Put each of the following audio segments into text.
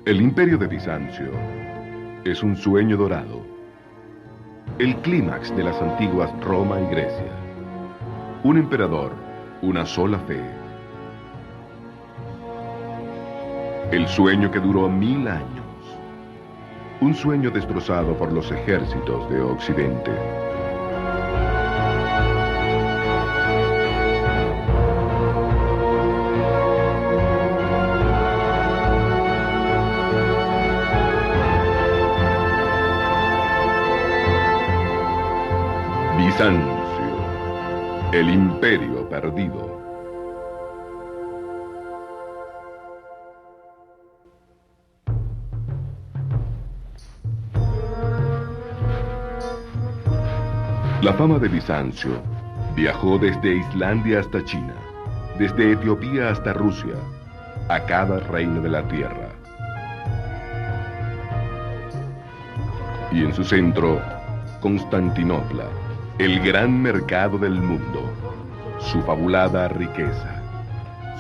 El imperio de Bizancio es un sueño dorado, el clímax de las antiguas Roma y Grecia. Un emperador, una sola fe. El sueño que duró 1000 años. Un sueño destrozado por los ejércitos de Occidente. Bizancio, el imperio perdido. La fama de Bizancio viajó desde Islandia hasta China, desde Etiopía hasta Rusia, a cada reino de la tierra. Y en su centro, Constantinopla, el gran mercado del mundo, su fabulada riqueza,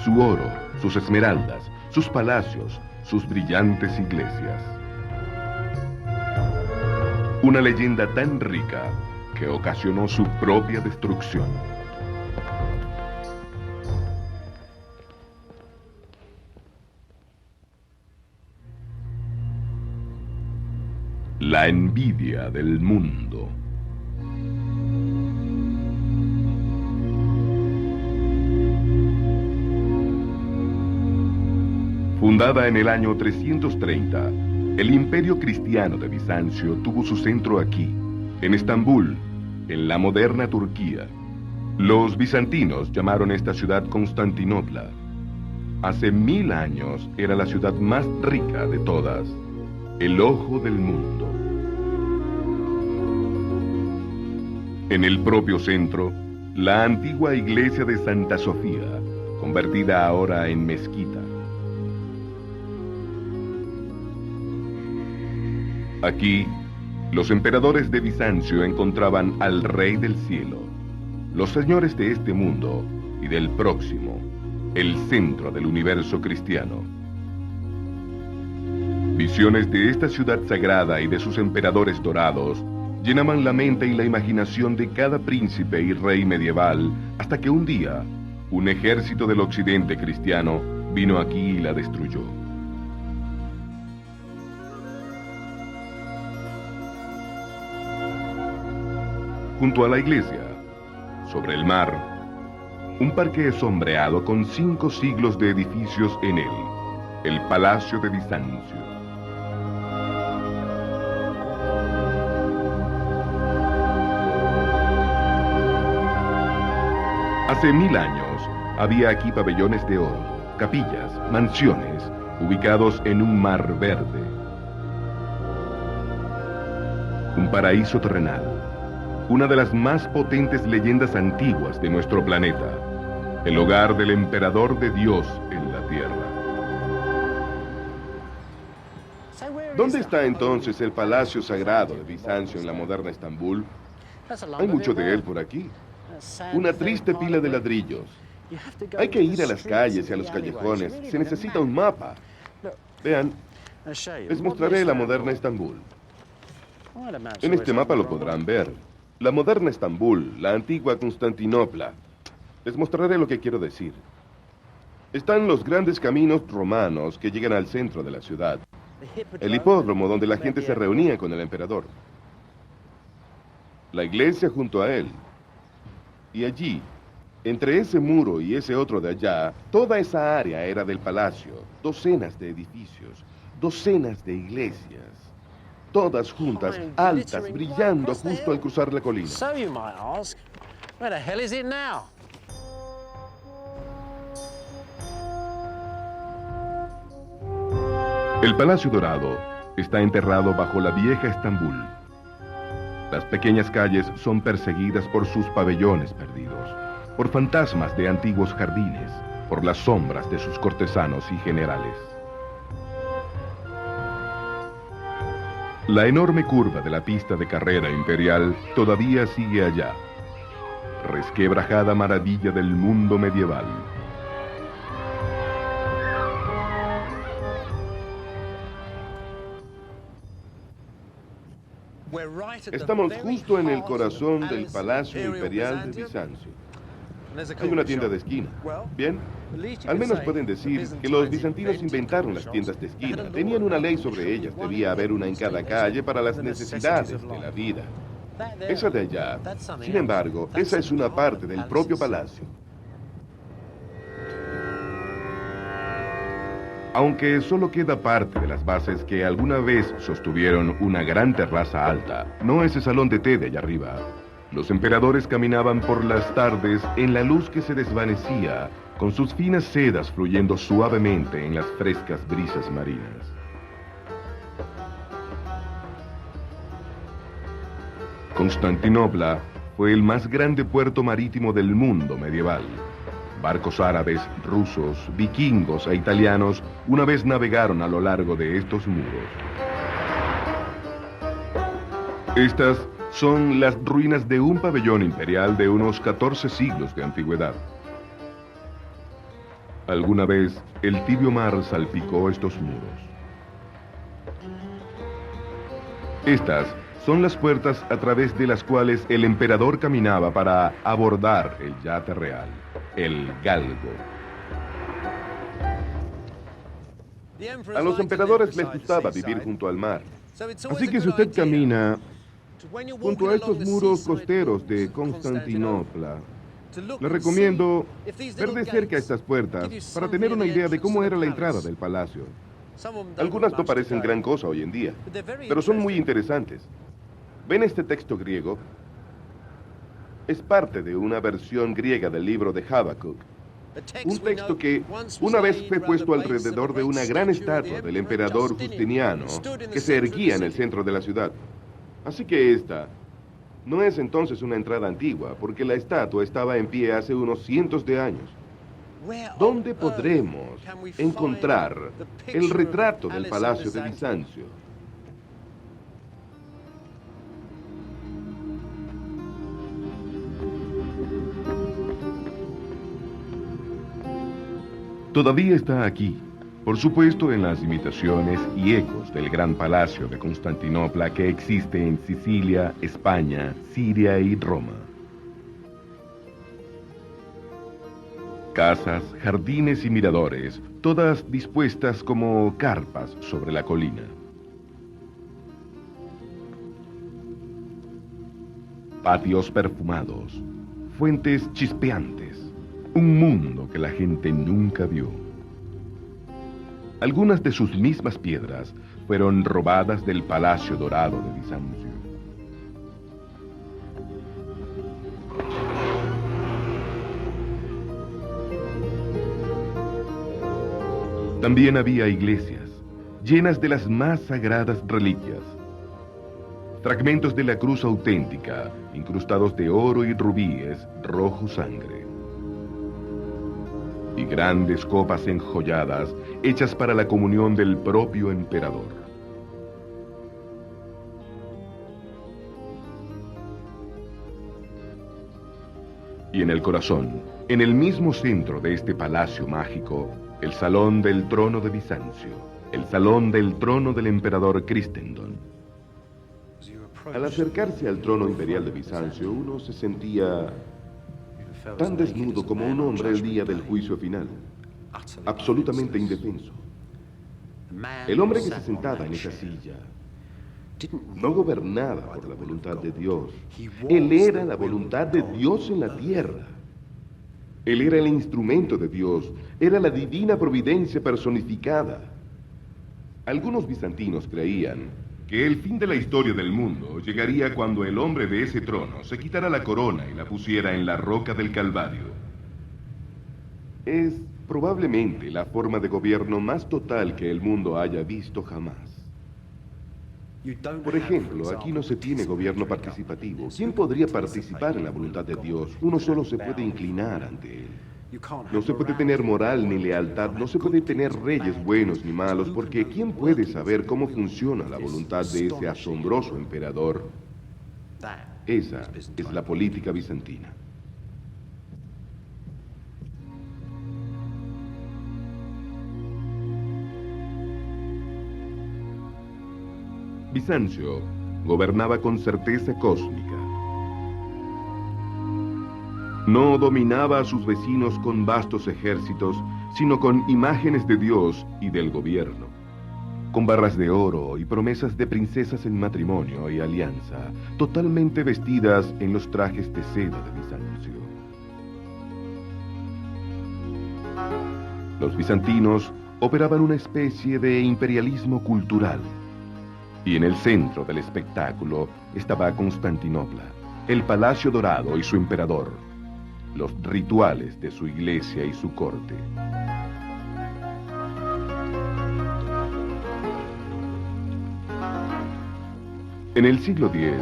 su oro, sus esmeraldas, sus palacios, sus brillantes iglesias. Una leyenda tan rica que ocasionó su propia destrucción. La envidia del mundo. Fundada en el año 330, el imperio cristiano de Bizancio tuvo su centro aquí, en Estambul, en la moderna Turquía. Los bizantinos llamaron esta ciudad Constantinopla. Hace 1000 años era la ciudad más rica de todas, el ojo del mundo. En el propio centro, la antigua iglesia de Santa Sofía, convertida ahora en mezquita. Aquí, los emperadores de Bizancio encontraban al Rey del Cielo, los señores de este mundo y del próximo, el centro del universo cristiano. Visiones de esta ciudad sagrada y de sus emperadores dorados llenaban la mente y la imaginación de cada príncipe y rey medieval, hasta que un día, un ejército del occidente cristiano vino aquí y la destruyó. Junto a la iglesia, sobre el mar, un parque sombreado con 5 siglos de edificios en él, el Palacio de Bizancio. Hace 1000 años había aquí pabellones de oro, capillas, mansiones, ubicados en un mar verde. Un paraíso terrenal. Una de las más potentes leyendas antiguas de nuestro planeta, el hogar del emperador de Dios en la Tierra. ¿Dónde está entonces el palacio sagrado de Bizancio en la moderna Estambul? Hay mucho de él por aquí. Una triste pila de ladrillos. Hay que ir a las calles y a los callejones. Se necesita un mapa. Vean, les mostraré la moderna Estambul. En este mapa lo podrán ver. La moderna Estambul, la antigua Constantinopla. Les mostraré lo que quiero decir. Están los grandes caminos romanos que llegan al centro de la ciudad. El hipódromo donde la gente se reunía con el emperador. La iglesia junto a él. Y allí, entre ese muro y ese otro de allá, toda esa área era del palacio. Docenas de edificios, docenas de iglesias. Todas juntas, altas, brillando justo al cruzar la colina. So you might ask, where the hell is it now? El Palacio Dorado está enterrado bajo la vieja Estambul. Las pequeñas calles son perseguidas por sus pabellones perdidos, por fantasmas de antiguos jardines, por las sombras de sus cortesanos y generales. La enorme curva de la pista de carrera imperial todavía sigue allá, resquebrajada maravilla del mundo medieval. Estamos justo en el corazón del Palacio Imperial de Bizancio. Hay una tienda de esquina. Bien, al menos pueden decir que los bizantinos inventaron las tiendas de esquina. Tenían una ley sobre ellas. Debía haber una en cada calle para las necesidades de la vida. Esa de allá, sin embargo, esa es una parte del propio palacio. Aunque solo queda parte de las bases que alguna vez sostuvieron una gran terraza alta, no ese salón de té de allá arriba. Los emperadores caminaban por las tardes en la luz que se desvanecía, con sus finas sedas fluyendo suavemente en las frescas brisas marinas. Constantinopla fue el más grande puerto marítimo del mundo medieval. Barcos árabes, rusos, vikingos e italianos una vez navegaron a lo largo de estos muros. Estas son las ruinas de un pabellón imperial de unos 14 siglos de antigüedad. Alguna vez, el tibio mar salpicó estos muros. Estas son las puertas a través de las cuales el emperador caminaba para abordar el yate real, el galgo. A los emperadores les gustaba vivir junto al mar. Así que si usted camina junto a estos muros costeros de Constantinopla, le recomiendo ver de cerca estas puertas para tener una idea de cómo era la entrada del palacio. Algunas no parecen gran cosa hoy en día, pero son muy interesantes. ¿Ven este texto griego? Es parte de una versión griega del libro de Habacuc. Un texto que una vez fue puesto alrededor de una gran estatua del emperador Justiniano que se erguía en el centro de la ciudad. Así que esta no es entonces una entrada antigua, porque la estatua estaba en pie hace unos cientos de años. ¿Dónde podremos encontrar el retrato del Palacio de Bizancio? Todavía está aquí, por supuesto en las imitaciones y ecos del gran palacio de Constantinopla que existe en Sicilia, España, Siria y Roma. Casas, jardines y miradores, todas dispuestas como carpas sobre la colina. Patios perfumados, fuentes chispeantes, un mundo que la gente nunca vio. Algunas de sus mismas piedras fueron robadas del Palacio Dorado de Bizancio. También había iglesias, llenas de las más sagradas reliquias. Fragmentos de la cruz auténtica, incrustados de oro y rubíes, rojo sangre. Y grandes copas enjolladas, hechas para la comunión del propio emperador. Y en el corazón, en el mismo centro de este palacio mágico, el salón del trono de Bizancio, el salón del trono del emperador Cristendón. Al acercarse al trono imperial de Bizancio, uno se sentía tan desnudo como un hombre el día del juicio final, absolutamente indefenso. El hombre que se sentaba en esa silla no gobernaba por la voluntad de Dios. Él era la voluntad de Dios en la tierra. Él era el instrumento de Dios, era la divina providencia personificada. Algunos bizantinos creían que el fin de la historia del mundo llegaría cuando el hombre de ese trono se quitara la corona y la pusiera en la roca del Calvario. Es probablemente la forma de gobierno más total que el mundo haya visto jamás. Por ejemplo, aquí no se tiene gobierno participativo. ¿Quién podría participar en la voluntad de Dios? Uno solo se puede inclinar ante Él. No se puede tener moral ni lealtad, no se puede tener reyes buenos ni malos, porque ¿quién puede saber cómo funciona la voluntad de ese asombroso emperador? Esa es la política bizantina. Bizancio gobernaba con certeza cósmica. No dominaba a sus vecinos con vastos ejércitos, sino con imágenes de Dios y del gobierno, con barras de oro y promesas de princesas en matrimonio y alianza, totalmente vestidas en los trajes de seda de Bizancio. Los bizantinos operaban una especie de imperialismo cultural, y en el centro del espectáculo estaba Constantinopla, el Palacio Dorado y su emperador, los rituales de su iglesia y su corte. En el siglo X,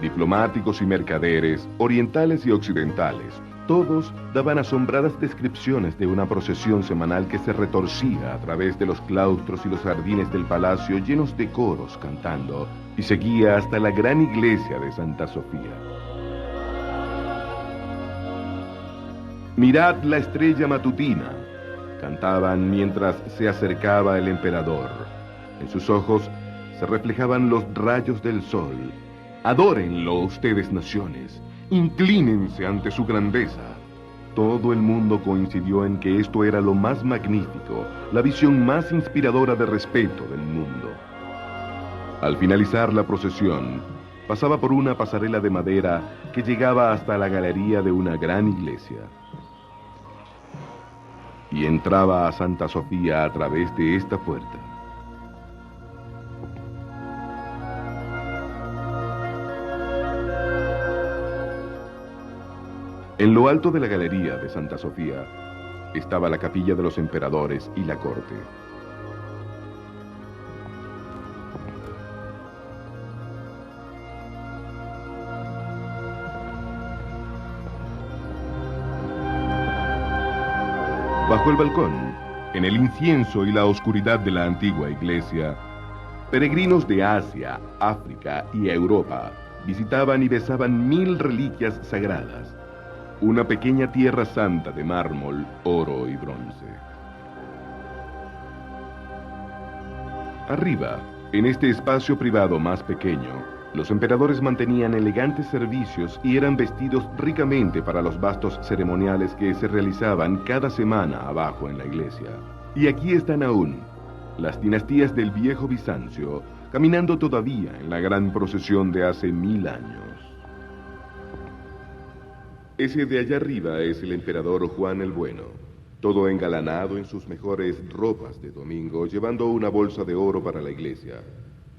diplomáticos y mercaderes, orientales y occidentales, todos daban asombradas descripciones de una procesión semanal que se retorcía a través de los claustros y los jardines del palacio llenos de coros cantando y seguía hasta la gran iglesia de Santa Sofía. «Mirad la estrella matutina», cantaban mientras se acercaba el emperador. En sus ojos se reflejaban los rayos del sol. «Adórenlo ustedes, naciones, inclínense ante su grandeza». Todo el mundo coincidió en que esto era lo más magnífico, la visión más inspiradora de respeto del mundo. Al finalizar la procesión, pasaba por una pasarela de madera que llegaba hasta la galería de una gran iglesia. Y entraba a Santa Sofía a través de esta puerta. En lo alto de la galería de Santa Sofía estaba la capilla de los emperadores y la corte. Bajo el balcón, en el incienso y la oscuridad de la antigua iglesia, peregrinos de Asia, África y Europa visitaban y besaban 1000 reliquias sagradas, una pequeña tierra santa de mármol, oro y bronce. Arriba, en este espacio privado más pequeño, los emperadores mantenían elegantes servicios y eran vestidos ricamente para los vastos ceremoniales que se realizaban cada semana abajo en la iglesia. Y aquí están aún las dinastías del viejo Bizancio, caminando todavía en la gran procesión de hace 1000 años. Ese de allá arriba es el emperador Juan el Bueno, todo engalanado en sus mejores ropas de domingo, llevando una bolsa de oro para la iglesia.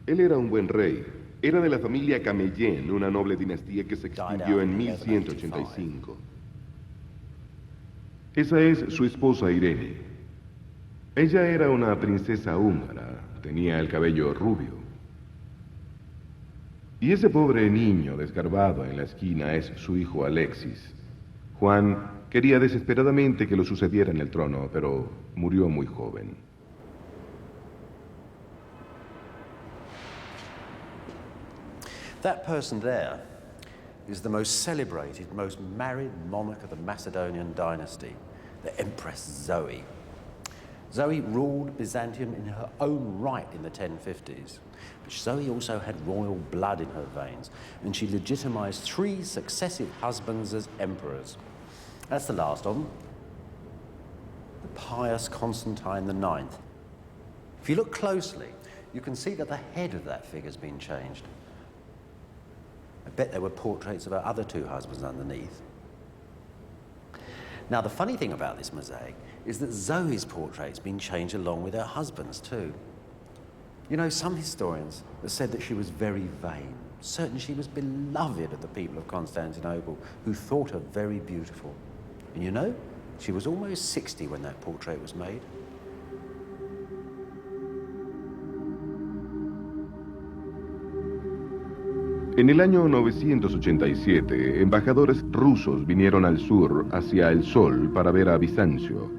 Él era un buen rey. Era de la familia Camellén, una noble dinastía que se extinguió en 1185. Esa es su esposa Irene. Ella era una princesa húngara, tenía el cabello rubio. Y ese pobre niño desgarbado en la esquina es su hijo Alexis. Juan quería desesperadamente que lo sucediera en el trono, pero murió muy joven. That person there is the most celebrated, most married monarch of the Macedonian dynasty, the Empress Zoe. Zoe ruled Byzantium in her own right in the 1050s. But Zoe also had royal blood in her veins, and she legitimized 3 successive husbands as emperors. That's the last of them, the pious Constantine IX. If you look closely, you can see that the head of that figure's been changed. I bet there were portraits of her other 2 husbands underneath. Now, the funny thing about this mosaic is that Zoe's portrait's been changed along with her husband's too. You know, some historians have said that she was very vain, certain she was beloved of the people of Constantinople, who thought her very beautiful. And you know, she was almost 60 when that portrait was made. En el año 987, embajadores rusos vinieron al sur, hacia el sol, para ver a Bizancio.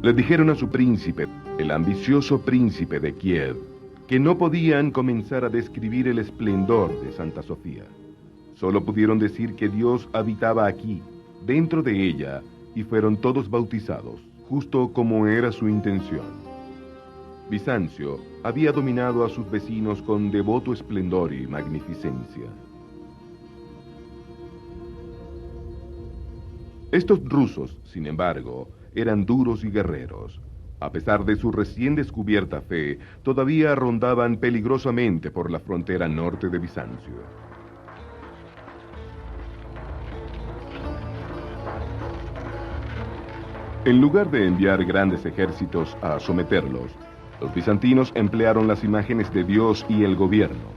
Le dijeron a su príncipe, el ambicioso príncipe de Kiev, que no podían comenzar a describir el esplendor de Santa Sofía. Solo pudieron decir que Dios habitaba aquí, dentro de ella, y fueron todos bautizados, justo como era su intención. Bizancio había dominado a sus vecinos con devoto esplendor y magnificencia. Estos rusos, sin embargo, eran duros y guerreros. A pesar de su recién descubierta fe, todavía rondaban peligrosamente por la frontera norte de Bizancio. En lugar de enviar grandes ejércitos a someterlos, los bizantinos emplearon las imágenes de Dios y el gobierno.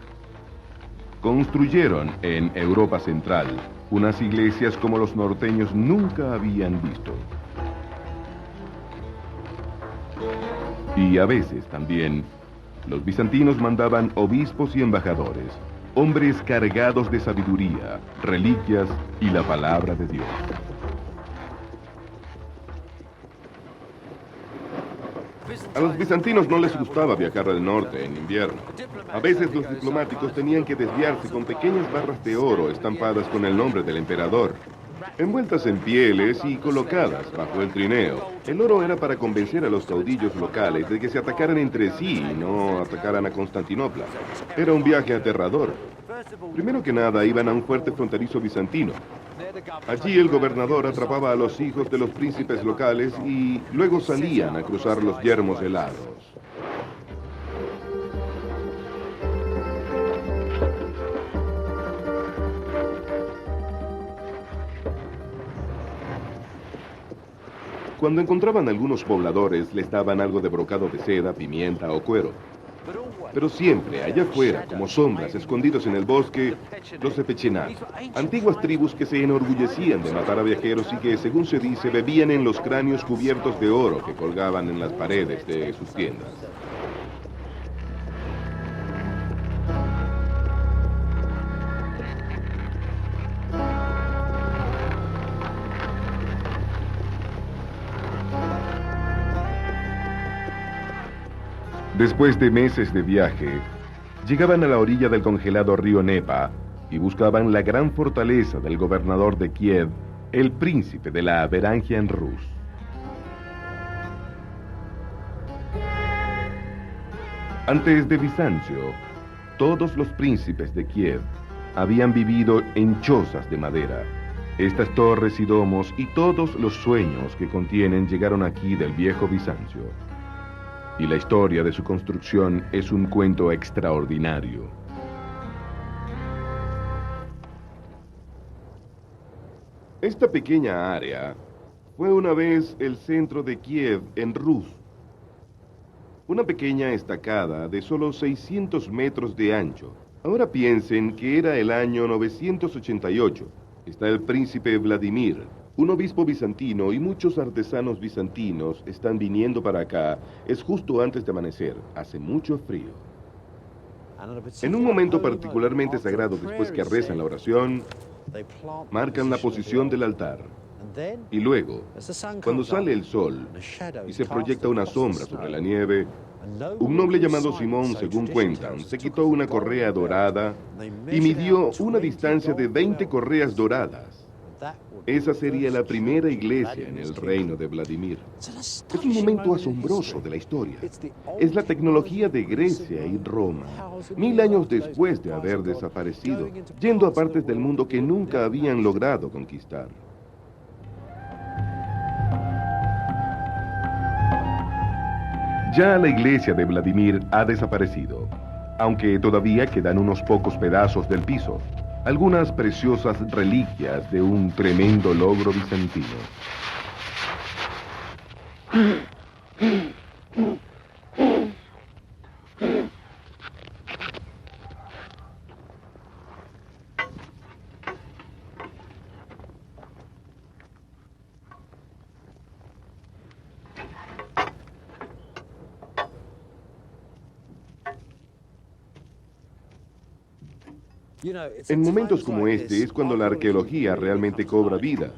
Construyeron en Europa Central unas iglesias como los norteños nunca habían visto. Y a veces también, los bizantinos mandaban obispos y embajadores, hombres cargados de sabiduría, reliquias y la palabra de Dios. A los bizantinos no les gustaba viajar al norte en invierno. A veces los diplomáticos tenían que desviarse con pequeñas barras de oro estampadas con el nombre del emperador, envueltas en pieles y colocadas bajo el trineo. El oro era para convencer a los caudillos locales de que se atacaran entre sí y no atacaran a Constantinopla. Era un viaje aterrador. Primero que nada, iban a un fuerte fronterizo bizantino. Allí el gobernador atrapaba a los hijos de los príncipes locales y luego salían a cruzar los yermos helados. Cuando encontraban algunos pobladores, les daban algo de brocado de seda, pimienta o cuero. Pero siempre, allá afuera, como sombras, escondidos en el bosque, los epechenat, antiguas tribus que se enorgullecían de matar a viajeros y que, según se dice, bebían en los cráneos cubiertos de oro que colgaban en las paredes de sus tiendas. Después de meses de viaje, llegaban a la orilla del congelado río Nepa y buscaban la gran fortaleza del gobernador de Kiev, el príncipe de la Varangian Rus. Antes de Bizancio, todos los príncipes de Kiev habían vivido en chozas de madera. Estas torres y domos y todos los sueños que contienen llegaron aquí del viejo Bizancio. Y la historia de su construcción es un cuento extraordinario. Esta pequeña área fue una vez el centro de Kiev en Rus. Una pequeña estacada de solo 600 metros de ancho. Ahora piensen que era el año 988. Está el príncipe Vladimir, un obispo bizantino y muchos artesanos bizantinos están viniendo para acá. Es justo antes de amanecer. Hace mucho frío. En un momento particularmente sagrado, después que rezan la oración, marcan la posición del altar. Y luego, cuando sale el sol y se proyecta una sombra sobre la nieve, un noble llamado Simón, según cuentan, se quitó una correa dorada y midió una distancia de 20 correas doradas. Esa sería la primera iglesia en el reino de Vladimir. Es un momento asombroso de la historia. Es la tecnología de Grecia y Roma, 1000 años después de haber desaparecido, yendo a partes del mundo que nunca habían logrado conquistar. Ya la iglesia de Vladimir ha desaparecido, aunque todavía quedan unos pocos pedazos del piso. Algunas preciosas reliquias de un tremendo logro bizantino. En momentos como este es cuando la arqueología realmente cobra vida.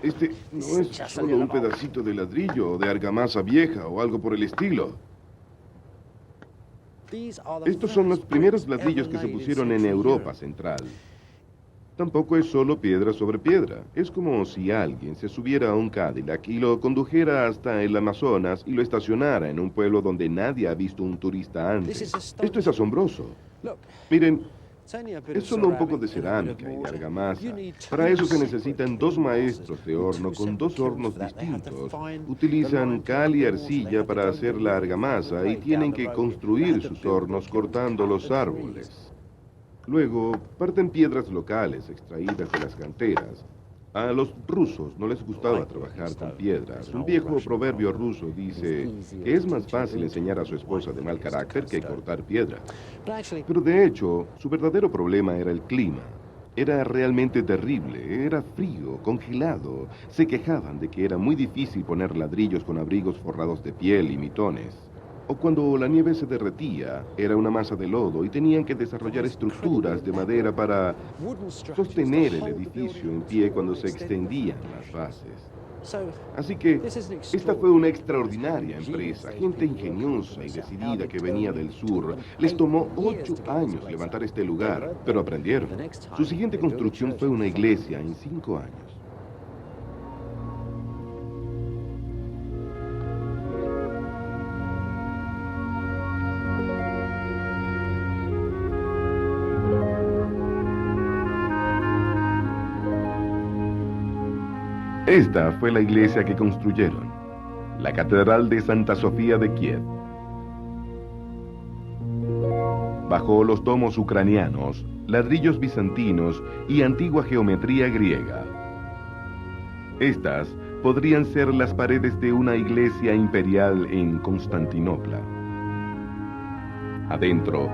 Este no es solo un pedacito de ladrillo o de argamasa vieja o algo por el estilo. Estos son los primeros ladrillos que se pusieron en Europa Central. Tampoco es solo piedra sobre piedra. Es como si alguien se subiera a un Cadillac y lo condujera hasta el Amazonas y lo estacionara en un pueblo donde nadie ha visto un turista antes. Esto es asombroso. Miren, es solo un poco de cerámica y de argamasa. Para eso se necesitan 2 maestros de horno con 2 hornos distintos. Utilizan cal y arcilla para hacer la argamasa y tienen que construir sus hornos cortando los árboles. Luego, parten piedras locales extraídas de las canteras. A los rusos no les gustaba trabajar con piedras. Un viejo proverbio ruso dice que es más fácil enseñar a su esposa de mal carácter que cortar piedra. Pero de hecho, su verdadero problema era el clima. Era realmente terrible, era frío, congelado. Se quejaban de que era muy difícil poner ladrillos con abrigos forrados de piel y mitones. O cuando la nieve se derretía, era una masa de lodo y tenían que desarrollar estructuras de madera para sostener el edificio en pie cuando se extendían las bases. Así que esta fue una extraordinaria empresa, gente ingeniosa y decidida que venía del sur. Les tomó 8 años levantar este lugar, pero aprendieron. Su siguiente construcción fue una iglesia en 5 años. Esta fue la iglesia que construyeron, la Catedral de Santa Sofía de Kiev. Bajo los domos ucranianos, ladrillos bizantinos y antigua geometría griega. Estas podrían ser las paredes de una iglesia imperial en Constantinopla. Adentro,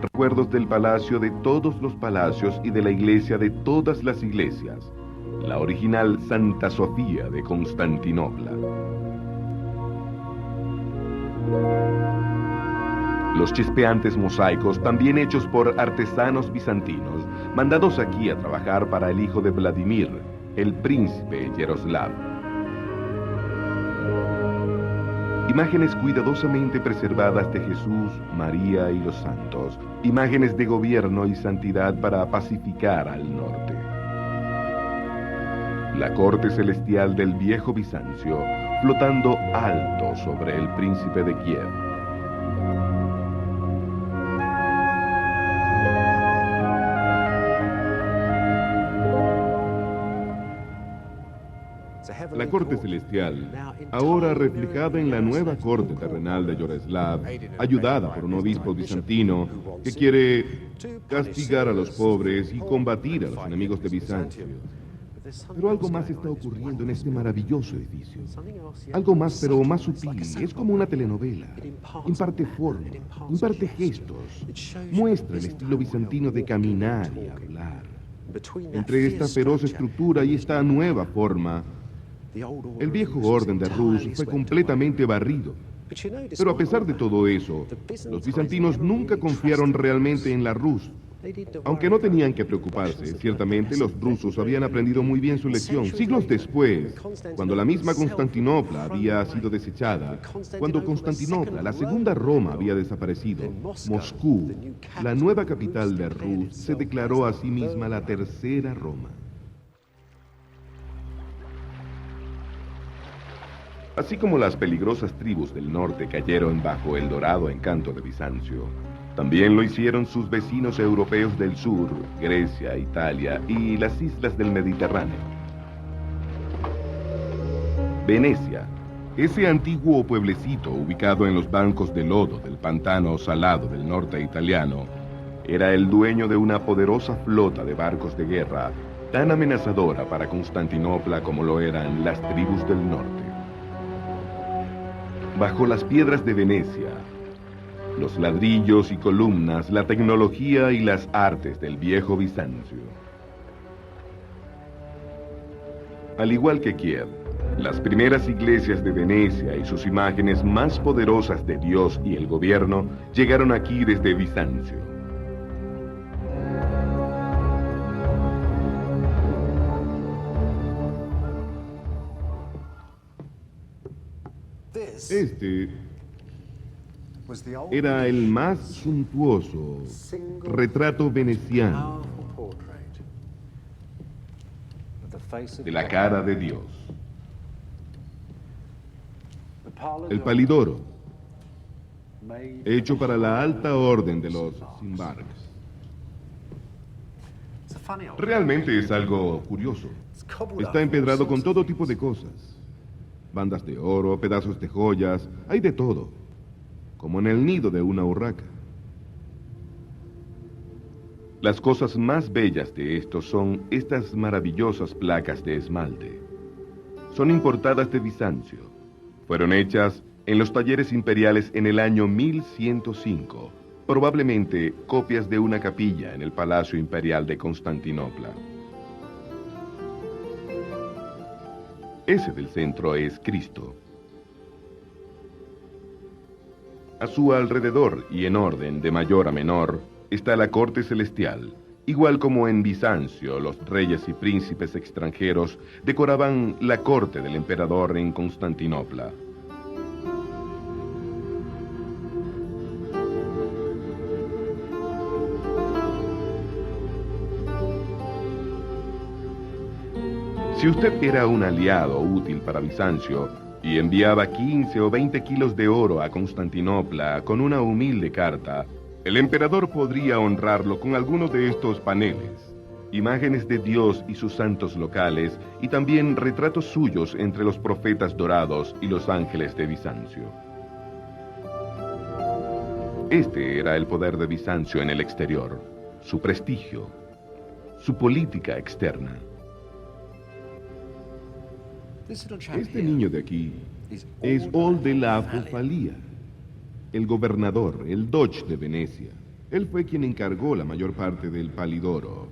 recuerdos del palacio de todos los palacios y de la iglesia de todas las iglesias. La original Santa Sofía de Constantinopla. Los chispeantes mosaicos, también hechos por artesanos bizantinos, mandados aquí a trabajar para el hijo de Vladimir, el príncipe Yaroslav. Imágenes cuidadosamente preservadas de Jesús, María y los santos. Imágenes de gobierno y santidad para pacificar al norte. La corte celestial del viejo Bizancio, flotando alto sobre el príncipe de Kiev. La corte celestial, ahora reflejada en la nueva corte terrenal de Yaroslav, ayudada por un obispo bizantino que quiere castigar a los pobres y combatir a los enemigos de Bizancio. Pero algo más está ocurriendo en este maravilloso edificio. Algo más, pero más sutil. Es como una telenovela. Imparte forma, imparte gestos. Muestra el estilo bizantino de caminar y hablar. Entre esta feroz estructura y esta nueva forma, el viejo orden de Rus fue completamente barrido. Pero a pesar de todo eso, los bizantinos nunca confiaron realmente en la Rus. Aunque no tenían que preocuparse, ciertamente los rusos habían aprendido muy bien su lección. Siglos después, cuando la misma Constantinopla había sido desechada, cuando Constantinopla, la segunda Roma, había desaparecido, Moscú, la nueva capital de Rus, se declaró a sí misma la tercera Roma. Así como las peligrosas tribus del norte cayeron bajo el dorado encanto de Bizancio, también lo hicieron sus vecinos europeos del sur, Grecia, Italia y las islas del Mediterráneo. Venecia, ese antiguo pueblecito ubicado en los bancos de lodo del pantano salado del norte italiano, era el dueño de una poderosa flota de barcos de guerra, tan amenazadora para Constantinopla como lo eran las tribus del norte. Bajo las piedras de Venecia, los ladrillos y columnas, la tecnología y las artes del viejo Bizancio. Al igual que Kiev, las primeras iglesias de Venecia y sus imágenes más poderosas de Dios y el gobierno llegaron aquí desde Bizancio. Este era el más suntuoso retrato veneciano de la cara de Dios. El palidoro, hecho para la alta orden de los Simbargs. Realmente es algo curioso. Está empedrado con todo tipo de cosas. Bandas de oro, pedazos de joyas, hay de todo. Como en el nido de una urraca. Las cosas más bellas de esto son estas maravillosas placas de esmalte. Son importadas de Bizancio. Fueron hechas en los talleres imperiales en el año 1105, probablemente copias de una capilla en el Palacio Imperial de Constantinopla. Ese del centro es Cristo. A su alrededor y en orden de mayor a menor está la corte celestial. Igual como en Bizancio, los reyes y príncipes extranjeros decoraban la corte del emperador en Constantinopla. Si usted era un aliado útil para Bizancio y enviaba 15 o 20 kilos de oro a Constantinopla con una humilde carta, el emperador podría honrarlo con alguno de estos paneles, imágenes de Dios y sus santos locales, y también retratos suyos entre los profetas dorados y los ángeles de Bizancio. Este era el poder de Bizancio en el exterior, su prestigio, su política externa. Este niño de aquí es Oldelafo Falía, el gobernador, el Doge de Venecia. Él fue quien encargó la mayor parte del palidoro.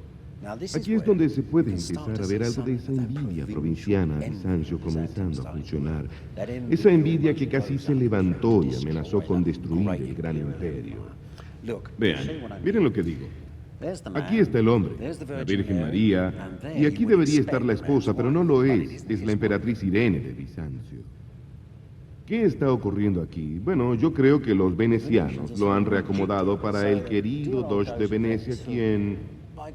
Aquí es donde se puede empezar a ver algo de esa envidia provinciana a Bizancio comenzando a funcionar. Esa envidia que casi se levantó y amenazó con destruir el gran imperio. Vean, miren lo que digo. Aquí está el hombre, la Virgen María, y aquí debería estar la esposa, pero no lo es la emperatriz Irene de Bizancio. ¿Qué está ocurriendo aquí? Bueno, yo creo que los venecianos lo han reacomodado para el querido Doge de Venecia, quien,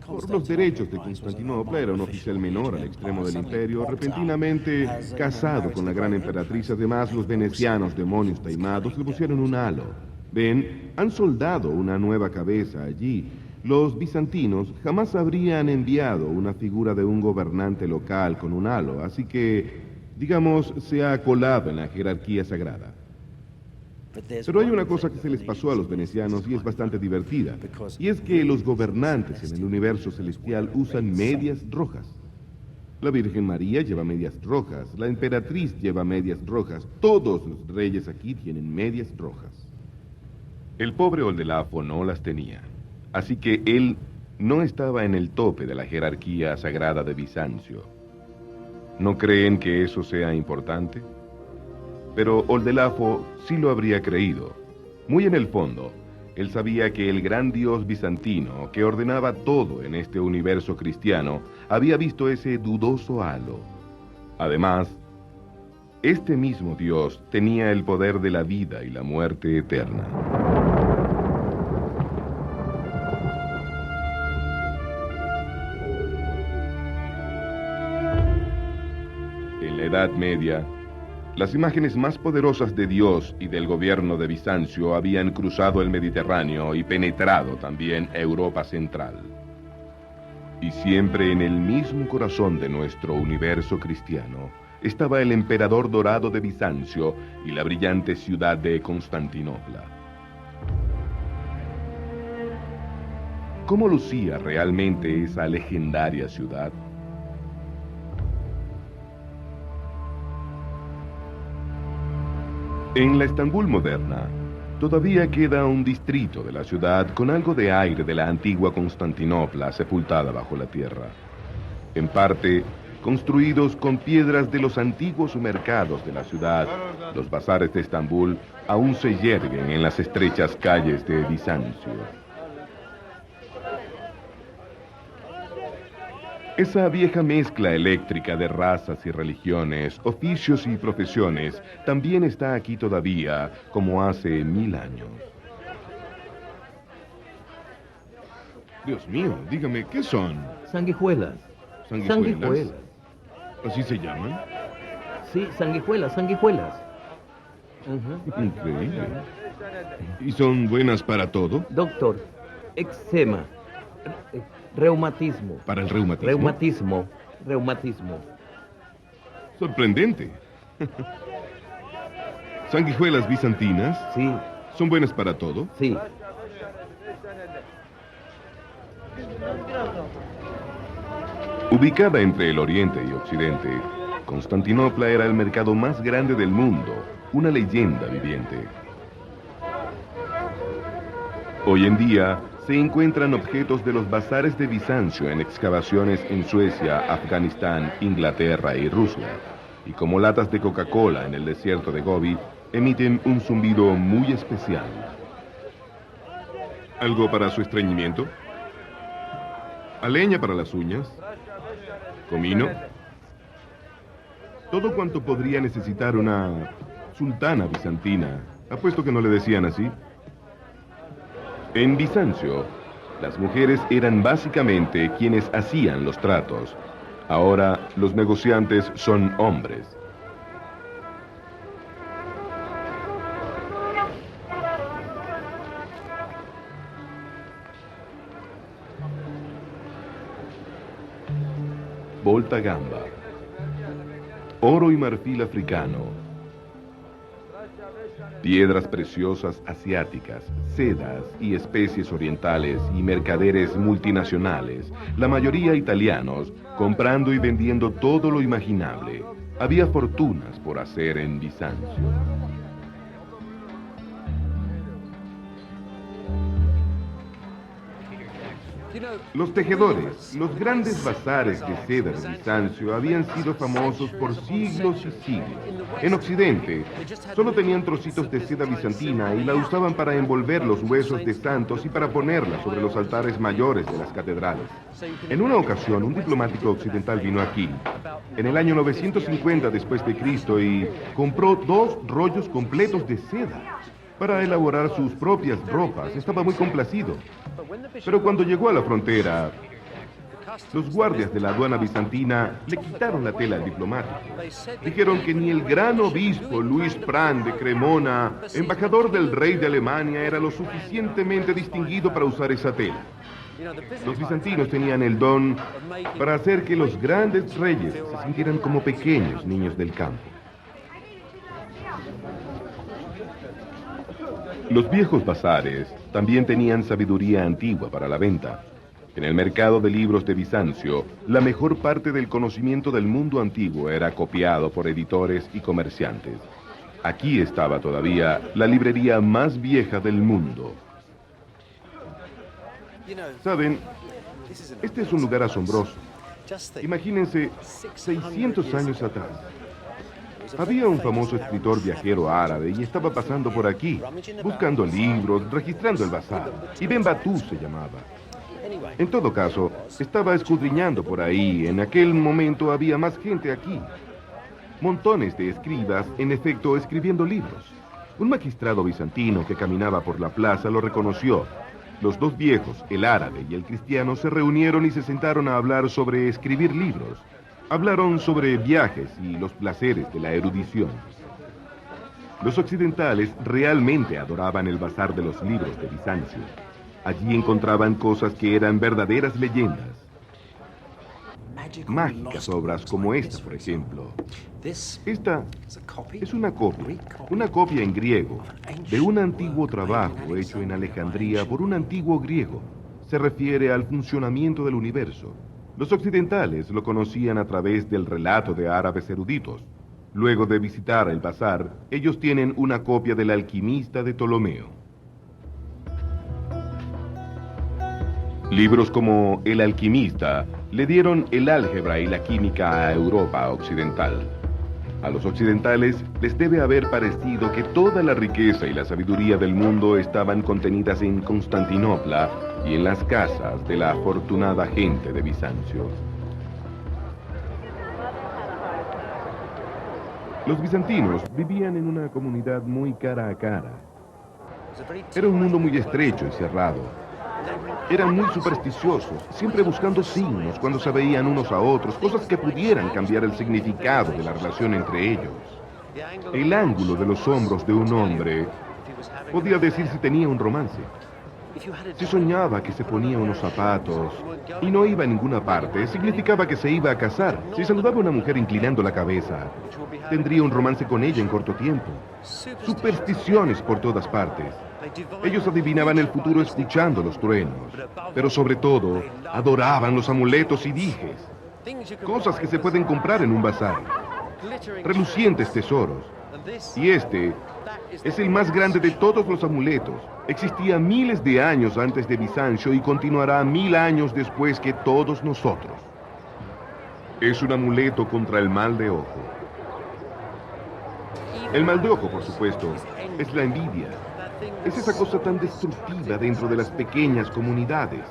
por los derechos de Constantinopla, era un oficial menor al extremo del imperio, repentinamente casado con la gran emperatriz. Además, los venecianos, demonios taimados, le pusieron un halo. Ven, han soldado una nueva cabeza allí. Los bizantinos jamás habrían enviado una figura de un gobernante local con un halo, así que, digamos, se ha colado en la jerarquía sagrada. Pero hay una cosa que se les pasó a los venecianos y es bastante divertida, y es que los gobernantes en el universo celestial usan medias rojas. La Virgen María lleva medias rojas, la emperatriz lleva medias rojas, todos los reyes aquí tienen medias rojas. El pobre Oldelafo no las tenía. Así que él no estaba en el tope de la jerarquía sagrada de Bizancio. ¿No creen que eso sea importante? Pero Oldelafo sí lo habría creído. Muy en el fondo, él sabía que el gran dios bizantino, que ordenaba todo en este universo cristiano, había visto ese dudoso halo. Además, este mismo dios tenía el poder de la vida y la muerte eterna. En la Edad Media, las imágenes más poderosas de Dios y del gobierno de Bizancio habían cruzado el Mediterráneo y penetrado también Europa Central. Y siempre en el mismo corazón de nuestro universo cristiano estaba el emperador dorado de Bizancio y la brillante ciudad de Constantinopla. ¿Cómo lucía realmente esa legendaria ciudad? En la Estambul moderna, todavía queda un distrito de la ciudad con algo de aire de la antigua Constantinopla sepultada bajo la tierra. En parte, construidos con piedras de los antiguos mercados de la ciudad, los bazares de Estambul aún se yerguen en las estrechas calles de Bizancio. Esa vieja mezcla eléctrica de razas y religiones, oficios y profesiones, también está aquí todavía, como hace 1000 años. Dios mío, dígame, ¿qué son? Sanguijuelas. ¿Sanguijuelas? ¿Así se llaman? Sí, sanguijuelas, sanguijuelas. Increíble. ¿Y son buenas para todo? Doctor, eczema, reumatismo. ¿Para el reumatismo? Reumatismo. Sorprendente. ¿Sanguijuelas bizantinas? Sí. ¿Son buenas para todo? Sí. Ubicada entre el Oriente y Occidente, Constantinopla era el mercado más grande del mundo, una leyenda viviente. Hoy en día, se encuentran objetos de los bazares de Bizancio en excavaciones en Suecia, Afganistán, Inglaterra y Rusia. Y como latas de Coca-Cola en el desierto de Gobi, emiten un zumbido muy especial. ¿Algo para su estreñimiento? ¿A leña para las uñas? ¿Comino? Todo cuanto podría necesitar una sultana bizantina. Apuesto que no le decían así. En Bizancio, las mujeres eran básicamente quienes hacían los tratos. Ahora, los negociantes son hombres. Volta Gamba. Oro y marfil africano. Piedras preciosas asiáticas, sedas y especies orientales y mercaderes multinacionales, la mayoría italianos, comprando y vendiendo todo lo imaginable. Había fortunas por hacer en Bizancio. Los tejedores, los grandes bazares de seda de Bizancio habían sido famosos por siglos y siglos. En Occidente, solo tenían trocitos de seda bizantina y la usaban para envolver los huesos de santos y para ponerla sobre los altares mayores de las catedrales. En una ocasión, un diplomático occidental vino aquí, en el año 950 después de Cristo, y compró 2 rollos completos de seda para elaborar sus propias ropas. Estaba muy complacido. Pero cuando llegó a la frontera, los guardias de la aduana bizantina le quitaron la tela al diplomático. Dijeron que ni el gran obispo Luis Pran de Cremona, embajador del rey de Alemania, era lo suficientemente distinguido para usar esa tela. Los bizantinos tenían el don para hacer que los grandes reyes se sintieran como pequeños niños del campo. Los viejos bazares también tenían sabiduría antigua para la venta. En el mercado de libros de Bizancio, la mejor parte del conocimiento del mundo antiguo era copiado por editores y comerciantes. Aquí estaba todavía la librería más vieja del mundo. ¿Saben? Este es un lugar asombroso. Imagínense 600 años atrás. Había un famoso escritor viajero árabe y estaba pasando por aquí, buscando libros, registrando el bazar. Ibn Batú se llamaba. En todo caso, estaba escudriñando por ahí. En aquel momento había más gente aquí. Montones de escribas, en efecto, escribiendo libros. Un magistrado bizantino que caminaba por la plaza lo reconoció. Los 2 viejos, el árabe y el cristiano, se reunieron y se sentaron a hablar sobre escribir libros. Hablaron sobre viajes y los placeres de la erudición. Los occidentales realmente adoraban el bazar de los libros de Bizancio. Allí encontraban cosas que eran verdaderas leyendas. Mágicas obras como esta, por ejemplo. Esta es una copia en griego, de un antiguo trabajo hecho en Alejandría por un antiguo griego. Se refiere al funcionamiento del universo. Los occidentales lo conocían a través del relato de árabes eruditos. Luego de visitar el bazar, ellos tienen una copia del alquimista de Ptolomeo. Libros como El alquimista le dieron el álgebra y la química a Europa occidental. A los occidentales les debe haber parecido que toda la riqueza y la sabiduría del mundo estaban contenidas en Constantinopla y en las casas de la afortunada gente de Bizancio. Los bizantinos vivían en una comunidad muy cara a cara. Era un mundo muy estrecho y cerrado. Eran muy supersticiosos, siempre buscando signos cuando se veían unos a otros, cosas que pudieran cambiar el significado de la relación entre ellos. El ángulo de los hombros de un hombre podía decir si tenía un romance. Si soñaba que se ponía unos zapatos y no iba a ninguna parte, significaba que se iba a casar. Si saludaba a una mujer inclinando la cabeza, tendría un romance con ella en corto tiempo. Supersticiones por todas partes. Ellos adivinaban el futuro escuchando los truenos, pero sobre todo, adoraban los amuletos y dijes, cosas que se pueden comprar en un bazar, relucientes tesoros. Y este es el más grande de todos los amuletos. Existía miles de años antes de Bizancio y continuará 1000 años después que todos nosotros. Es un amuleto contra el mal de ojo. El mal de ojo, por supuesto, es la envidia. Es esa cosa tan destructiva dentro de las pequeñas comunidades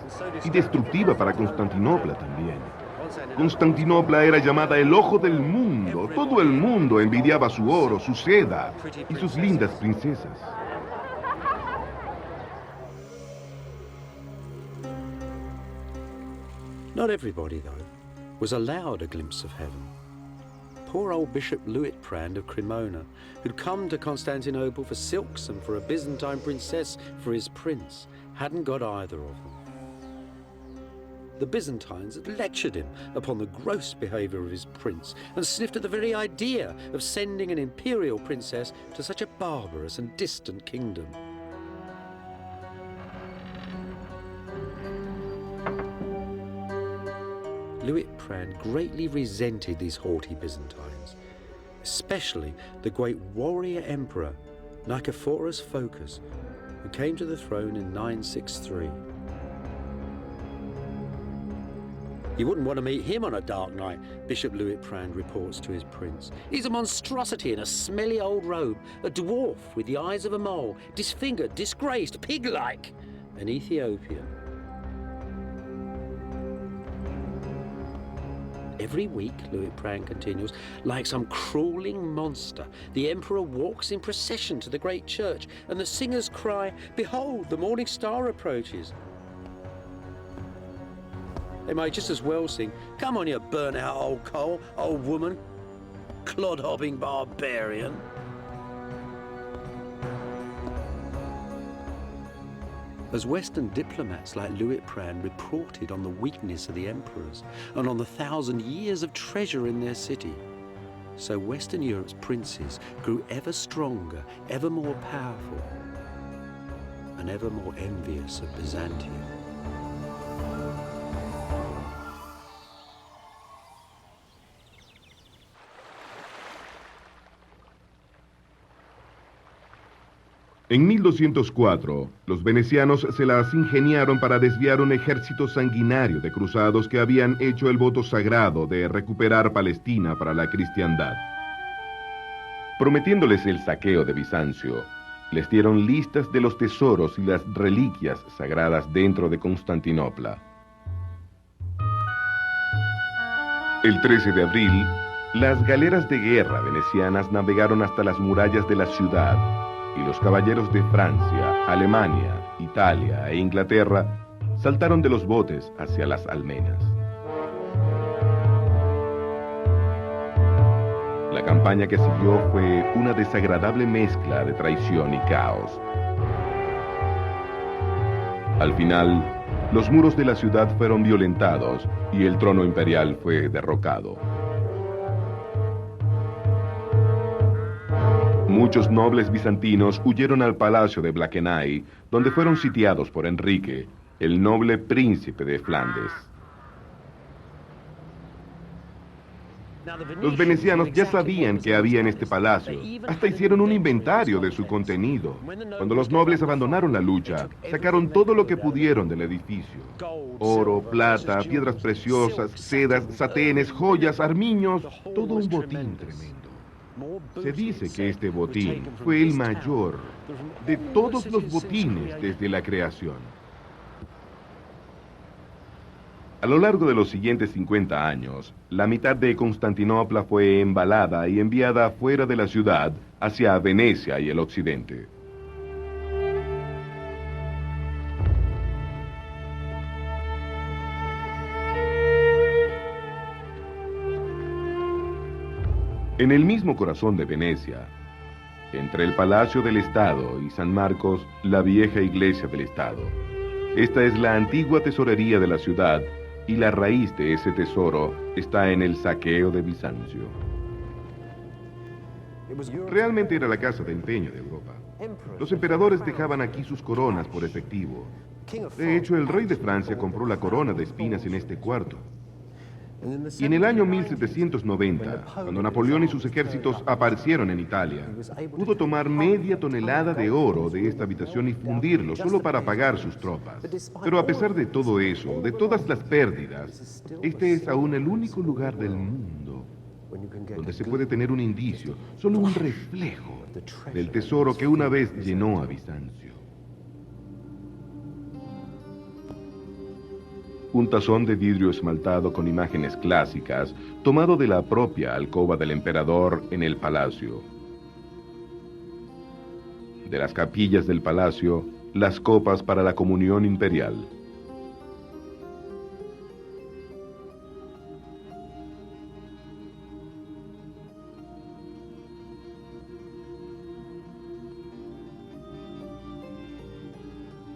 y destructiva para Constantinopla también. Constantinopla era llamada el ojo del mundo. Todo el mundo envidiaba su oro, su seda y sus lindas princesas. Not everybody, though, was allowed a glimpse of heaven. Poor old Bishop Luitprand of Cremona, who'd come to Constantinople for silks and for a Byzantine princess for his prince, hadn't got either of them. The Byzantines had lectured him upon the gross behaviour of his prince and sniffed at the very idea of sending an imperial princess to such a barbarous and distant kingdom. Luitprand greatly resented these haughty Byzantines, especially the great warrior emperor Nicephorus Phocas, who came to the throne in 963. You wouldn't want to meet him on a dark night, Bishop Luitprand reports to his prince. He's a monstrosity in a smelly old robe, a dwarf with the eyes of a mole, disfigured, disgraced, pig-like, an Ethiopian. Every week, Luitprand continues, like some crawling monster, the emperor walks in procession to the great church, and the singers cry, "Behold, the morning star approaches." They might just as well sing, "Come on, you burnt-out old coal, old woman, clod-hopping barbarian." As Western diplomats like Luitprand reported on the weakness of the emperors and on the 1,000 years of treasure in their city, so Western Europe's princes grew ever stronger, ever more powerful, and ever more envious of Byzantium. En 1204, los venecianos se las ingeniaron para desviar un ejército sanguinario de cruzados que habían hecho el voto sagrado de recuperar Palestina para la cristiandad. Prometiéndoles el saqueo de Bizancio, les dieron listas de los tesoros y las reliquias sagradas dentro de Constantinopla. El 13 de abril, las galeras de guerra venecianas navegaron hasta las murallas de la ciudad, y los caballeros de Francia, Alemania, Italia e Inglaterra saltaron de los botes hacia las almenas. La campaña que siguió fue una desagradable mezcla de traición y caos. Al final, los muros de la ciudad fueron violentados y el trono imperial fue derrocado. Muchos nobles bizantinos huyeron al palacio de Blakenay, donde fueron sitiados por Enrique, el noble príncipe de Flandes. Los venecianos ya sabían que había en este palacio. Hasta hicieron un inventario de su contenido. Cuando los nobles abandonaron la lucha, sacaron todo lo que pudieron del edificio. Oro, plata, piedras preciosas, sedas, saténes, joyas, armiños, todo un botín tremendo. Se dice que este botín fue el mayor de todos los botines desde la creación. A lo largo de los siguientes 50 años, la mitad de Constantinopla fue embalada y enviada fuera de la ciudad hacia Venecia y el occidente. En el mismo corazón de Venecia, entre el Palacio del Estado y San Marcos, la vieja iglesia del Estado. Esta es la antigua tesorería de la ciudad y la raíz de ese tesoro está en el saqueo de Bizancio. Realmente era la casa de empeño de Europa. Los emperadores dejaban aquí sus coronas por efectivo. De hecho, el rey de Francia compró la corona de espinas en este cuarto. Y en el año 1790, cuando Napoleón y sus ejércitos aparecieron en Italia, pudo tomar media tonelada de oro de esta habitación y fundirlo solo para pagar sus tropas. Pero a pesar de todo eso, de todas las pérdidas, este es aún el único lugar del mundo donde se puede tener un indicio, solo un reflejo del tesoro que una vez llenó a Bizancio. Un tazón de vidrio esmaltado con imágenes clásicas, tomado de la propia alcoba del emperador en el palacio. De las capillas del palacio, las copas para la comunión imperial.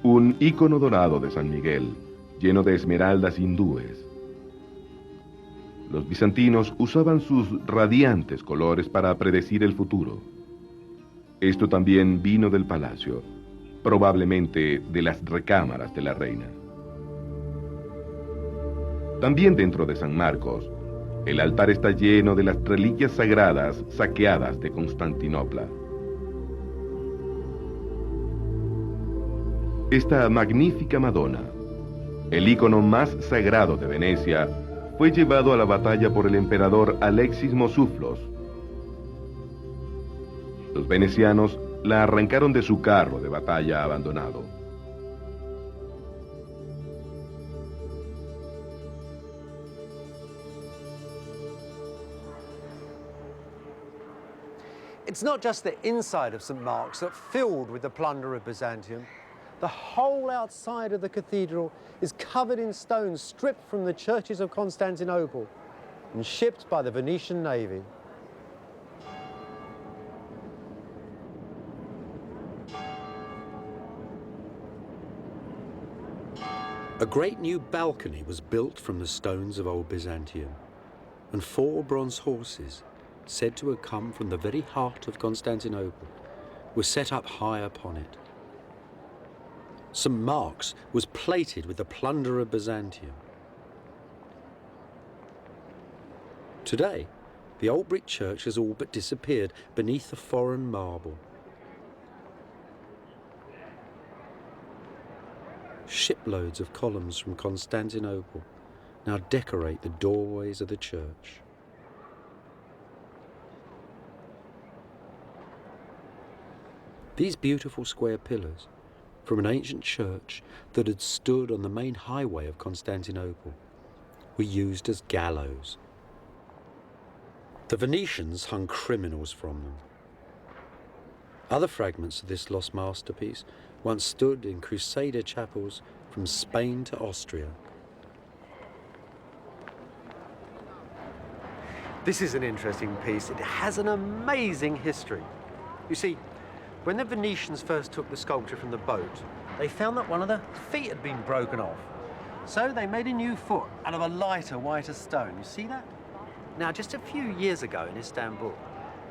Un ícono dorado de San Miguel, lleno de esmeraldas hindúes. Los bizantinos usaban sus radiantes colores para predecir el futuro. Esto también vino del palacio, probablemente de las recámaras de la reina. También dentro de San Marcos, el altar está lleno de las reliquias sagradas saqueadas de Constantinopla. Esta magnífica Madonna, el ícono más sagrado de Venecia, fue llevado a la batalla por el emperador Alexis Mousouphlos. Los venecianos la arrancaron de su carro de batalla abandonado. It's not just the inside of St. Mark's that filled with the plunder of Byzantium. The whole outside of the cathedral is covered in stones stripped from the churches of Constantinople and shipped by the Venetian navy. A great new balcony was built from the stones of old Byzantium, and 4 bronze horses, said to have come from the very heart of Constantinople, were set up high upon it. St. Mark's was plated with the plunder of Byzantium. Today, the old brick church has all but disappeared beneath the foreign marble. Shiploads of columns from Constantinople now decorate the doorways of the church. These beautiful square pillars from an ancient church that had stood on the main highway of Constantinople were used as gallows. The Venetians hung criminals from them. Other fragments of this lost masterpiece once stood in Crusader chapels from Spain to Austria. This is an interesting piece. It has an amazing history. You see, when the Venetians first took the sculpture from the boat, they found that one of the feet had been broken off. So they made a new foot out of a lighter, whiter stone. You see that? Now, just a few years ago in Istanbul,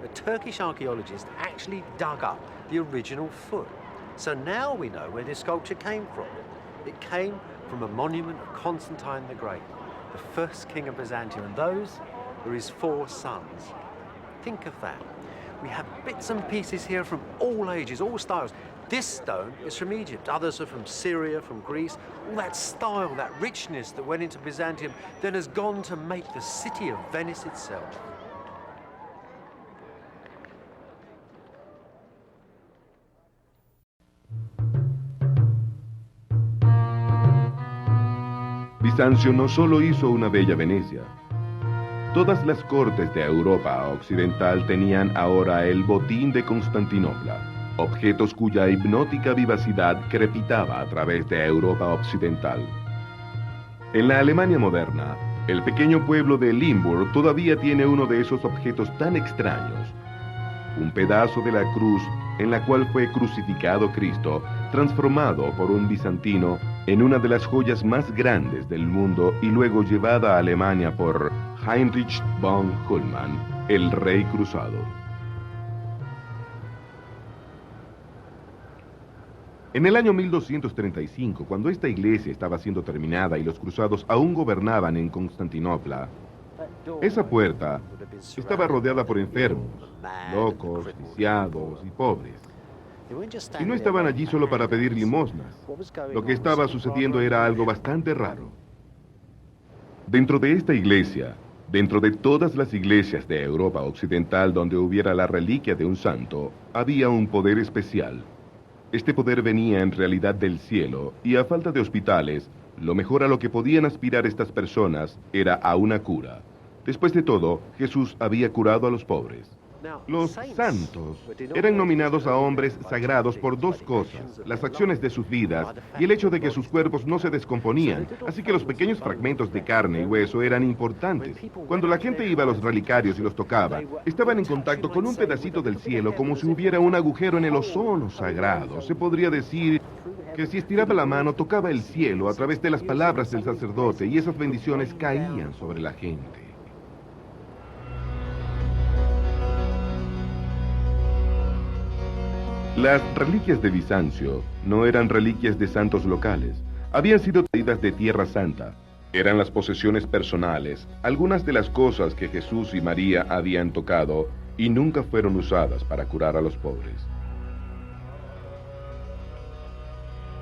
a Turkish archaeologist actually dug up the original foot. So now we know where this sculpture came from. It came from a monument of Constantine the Great, the first king of Byzantium, and those were his 4 sons. Think of that. We have bits and pieces here from all ages, all styles. This stone is from Egypt, others are from Syria, from Greece. All that style, that richness that went into Byzantium then has gone to make the city of Venice itself. Bizancio no solo hizo una bella Venecia. Todas las cortes de Europa occidental tenían ahora el botín de Constantinopla, objetos cuya hipnótica vivacidad crepitaba a través de Europa occidental. En la Alemania moderna, El pequeño pueblo de Limburg todavía tiene uno de esos objetos tan extraños. Un pedazo de la cruz en la cual fue crucificado Cristo, transformado por un bizantino en una de las joyas más grandes del mundo y luego llevada a Alemania por Heinrich von Hullmann, el rey cruzado. En el año 1235, cuando esta iglesia estaba siendo terminada y los cruzados aún gobernaban en Constantinopla, esa puerta estaba rodeada por enfermos, locos, lisiados y pobres. Y no estaban allí solo para pedir limosnas. Lo que estaba sucediendo era algo bastante raro. Dentro de esta iglesia, dentro de todas las iglesias de Europa Occidental donde hubiera la reliquia de un santo, había un poder especial. Este poder venía en realidad del cielo, y a falta de hospitales, lo mejor a lo que podían aspirar estas personas era a una cura. Después de todo, Jesús había curado a los pobres. Los santos eran nominados a hombres sagrados por dos cosas: las acciones de sus vidas y el hecho de que sus cuerpos no se descomponían, así que los pequeños fragmentos de carne y hueso eran importantes. Cuando la gente iba a los relicarios y los tocaba, estaban en contacto con un pedacito del cielo, como si hubiera un agujero en el ozono sagrado. Se podría decir que si estiraba la mano, tocaba el cielo a través de las palabras del sacerdote, y esas bendiciones caían sobre la gente. Las reliquias de Bizancio no eran reliquias de santos locales. Habían sido traídas de Tierra Santa. Eran las posesiones personales, algunas de las cosas que Jesús y María habían tocado y nunca fueron usadas para curar a los pobres.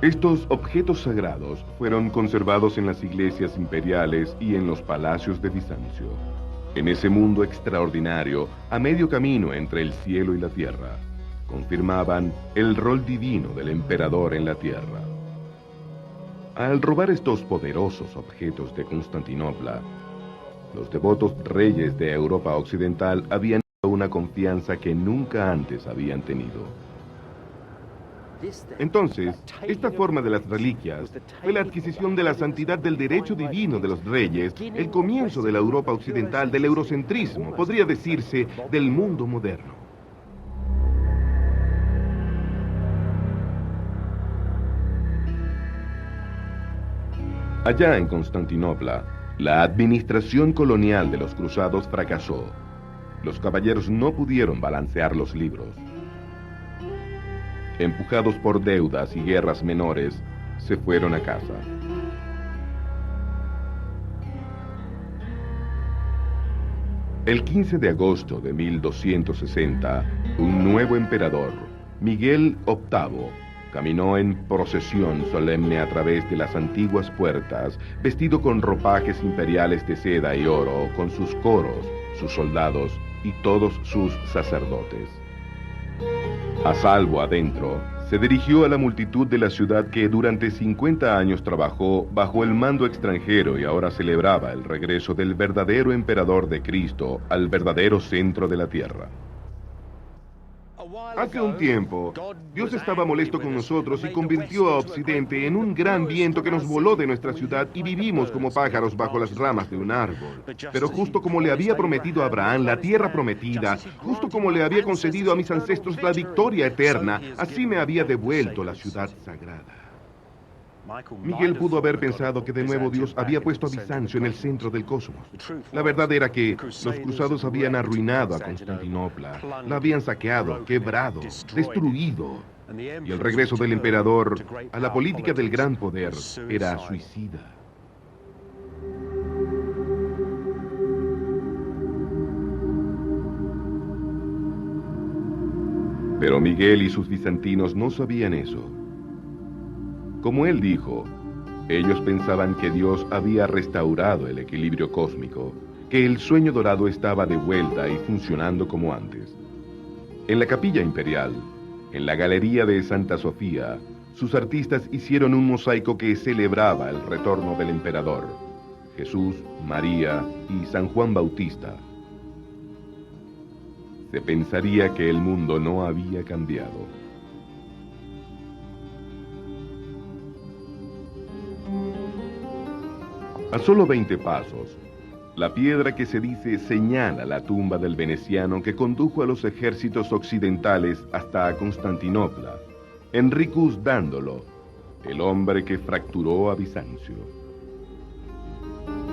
Estos objetos sagrados fueron conservados en las iglesias imperiales y en los palacios de Bizancio. En ese mundo extraordinario, a medio camino entre el cielo y la tierra, confirmaban el rol divino del emperador en la tierra. Al robar estos poderosos objetos de Constantinopla, los devotos reyes de Europa Occidental habían tenido una confianza que nunca antes habían tenido. Entonces, esta forma de las reliquias fue la adquisición de la santidad del derecho divino de los reyes, el comienzo de la Europa Occidental, del eurocentrismo, podría decirse, del mundo moderno. Allá en Constantinopla, la administración colonial de los cruzados fracasó. Los caballeros no pudieron balancear los libros. Empujados por deudas y guerras menores, se fueron a casa. El 15 de agosto de 1260, un nuevo emperador, Miguel VIII, caminó en procesión solemne a través de las antiguas puertas, vestido con ropajes imperiales de seda y oro, con sus coros, sus soldados y todos sus sacerdotes. A salvo adentro, se dirigió a la multitud de la ciudad que durante 50 años trabajó bajo el mando extranjero y ahora celebraba el regreso del verdadero emperador de Cristo al verdadero centro de la tierra. Hace un tiempo, Dios estaba molesto con nosotros y convirtió a Occidente en un gran viento que nos voló de nuestra ciudad y vivimos como pájaros bajo las ramas de un árbol. Pero justo como le había prometido a Abraham la tierra prometida, justo como le había concedido a mis ancestros la victoria eterna, así me había devuelto la ciudad sagrada. Miguel pudo haber pensado que de nuevo Dios había puesto a Bizancio en el centro del cosmos. La verdad era que los cruzados habían arruinado a Constantinopla, la habían saqueado, quebrado, destruido. Y el regreso del emperador a la política del gran poder era suicida. Pero Miguel y sus bizantinos no sabían eso. Como él dijo, ellos pensaban que Dios había restaurado el equilibrio cósmico, que el sueño dorado estaba de vuelta y funcionando como antes. En la capilla imperial, en la galería de Santa Sofía, sus artistas hicieron un mosaico que celebraba el retorno del emperador, Jesús, María y San Juan Bautista. Se pensaría que el mundo no había cambiado. A solo 20 pasos, La piedra que se dice señala la tumba del veneciano que condujo a los ejércitos occidentales hasta Constantinopla, Enricus Dándolo, el hombre que fracturó a Bizancio.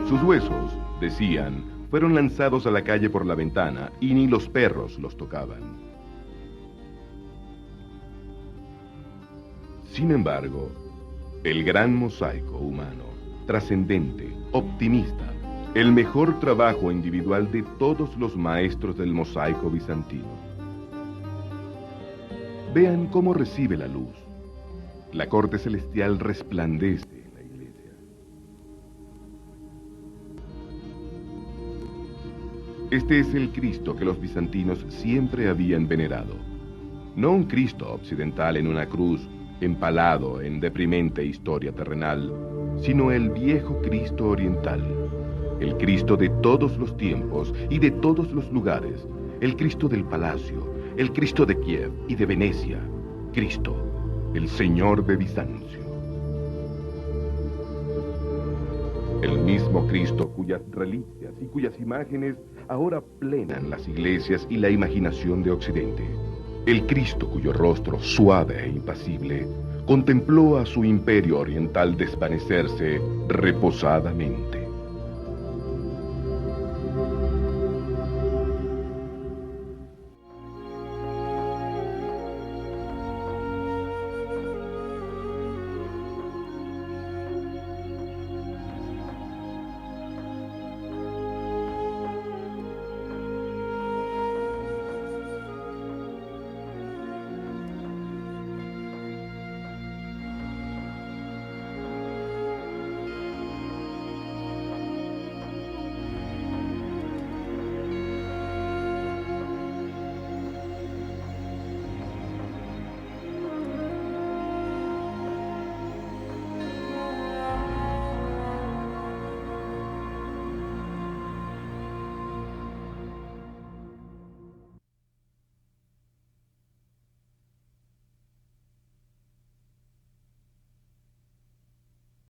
Sus huesos, decían, fueron lanzados a la calle por la ventana y ni los perros los tocaban. Sin embargo, el gran mosaico humano, trascendente, optimista, el mejor trabajo individual de todos los maestros del mosaico bizantino. Vean cómo recibe la luz. La corte celestial resplandece en la iglesia. Este es el Cristo que los bizantinos siempre habían venerado. No un Cristo occidental en una cruz, empalado en deprimente historia terrenal, sino el viejo Cristo oriental, el Cristo de todos los tiempos y de todos los lugares, el Cristo del palacio, el Cristo de Kiev y de Venecia, Cristo, el Señor de Bizancio. El mismo Cristo cuyas reliquias y cuyas imágenes ahora plenan las iglesias y la imaginación de Occidente. El Cristo cuyo rostro, suave e impasible, contempló a su imperio oriental desvanecerse reposadamente.